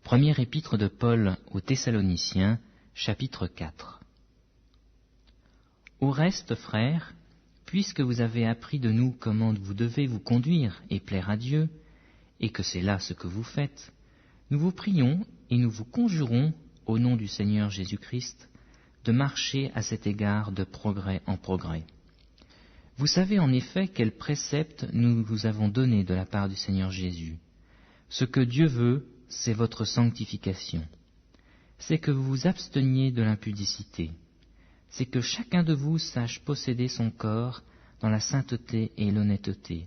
Première épître de Paul aux Thessaloniciens, chapitre 4. Au reste, frères, puisque vous avez appris de nous comment vous devez vous conduire et plaire à Dieu, et que c'est là ce que vous faites, nous vous prions et nous vous conjurons, au nom du Seigneur Jésus-Christ, de marcher à cet égard de progrès en progrès. Vous savez en effet quels préceptes nous vous avons donnés de la part du Seigneur Jésus. Ce que Dieu veut, c'est votre sanctification. C'est que vous vous absteniez de l'impudicité. C'est que chacun de vous sache posséder son corps dans la sainteté et l'honnêteté,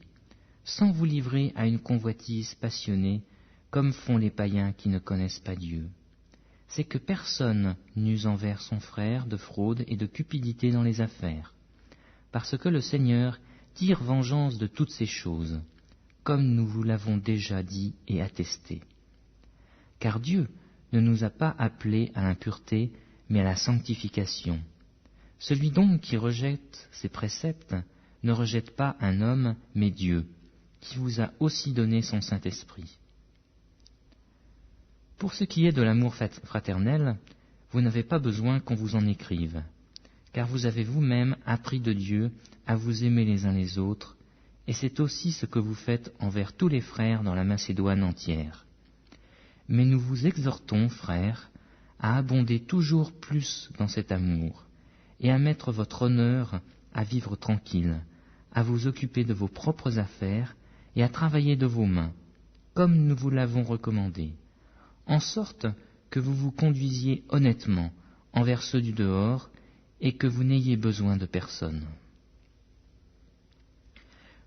sans vous livrer à une convoitise passionnée, comme font les païens qui ne connaissent pas Dieu. C'est que personne n'use envers son frère de fraude et de cupidité dans les affaires, parce que le Seigneur tire vengeance de toutes ces choses, comme nous vous l'avons déjà dit et attesté. Car Dieu ne nous a pas appelés à l'impureté, mais à la sanctification. Celui donc qui rejette ces préceptes ne rejette pas un homme, mais Dieu, qui vous a aussi donné son Saint-Esprit. Pour ce qui est de l'amour fraternel, vous n'avez pas besoin qu'on vous en écrive, car vous avez vous-même appris de Dieu à vous aimer les uns les autres, et c'est aussi ce que vous faites envers tous les frères dans la Macédoine entière. Mais nous vous exhortons, frères, à abonder toujours plus dans cet amour, et à mettre votre honneur à vivre tranquille, à vous occuper de vos propres affaires et à travailler de vos mains, comme nous vous l'avons recommandé, en sorte que vous vous conduisiez honnêtement envers ceux du dehors et que vous n'ayez besoin de personne.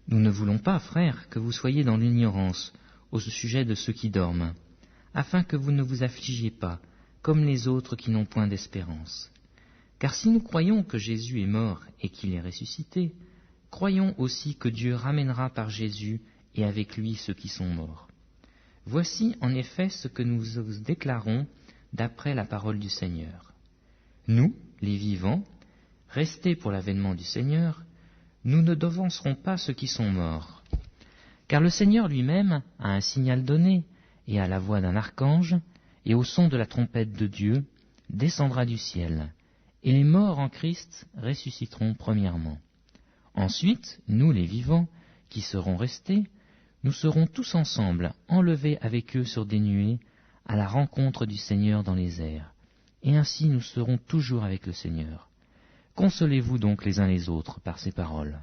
Nous ne voulons pas, frères, que vous soyez dans l'ignorance au sujet de ceux qui dorment, afin que vous ne vous affligiez pas, comme les autres qui n'ont point d'espérance. Car si nous croyons que Jésus est mort et qu'il est ressuscité, croyons aussi que Dieu ramènera par Jésus et avec lui ceux qui sont morts. Voici en effet ce que nous vous déclarons d'après la parole du Seigneur. Nous, les vivants, restés pour l'avènement du Seigneur, nous ne devancerons pas ceux qui sont morts. Car le Seigneur lui-même a un signal donné, et à la voix d'un archange, et au son de la trompette de Dieu, descendra du ciel, et les morts en Christ ressusciteront premièrement. Ensuite, nous les vivants, qui serons restés, nous serons tous ensemble enlevés avec eux sur des nuées, à la rencontre du Seigneur dans les airs, et ainsi nous serons toujours avec le Seigneur. Consolez-vous donc les uns les autres par ces paroles.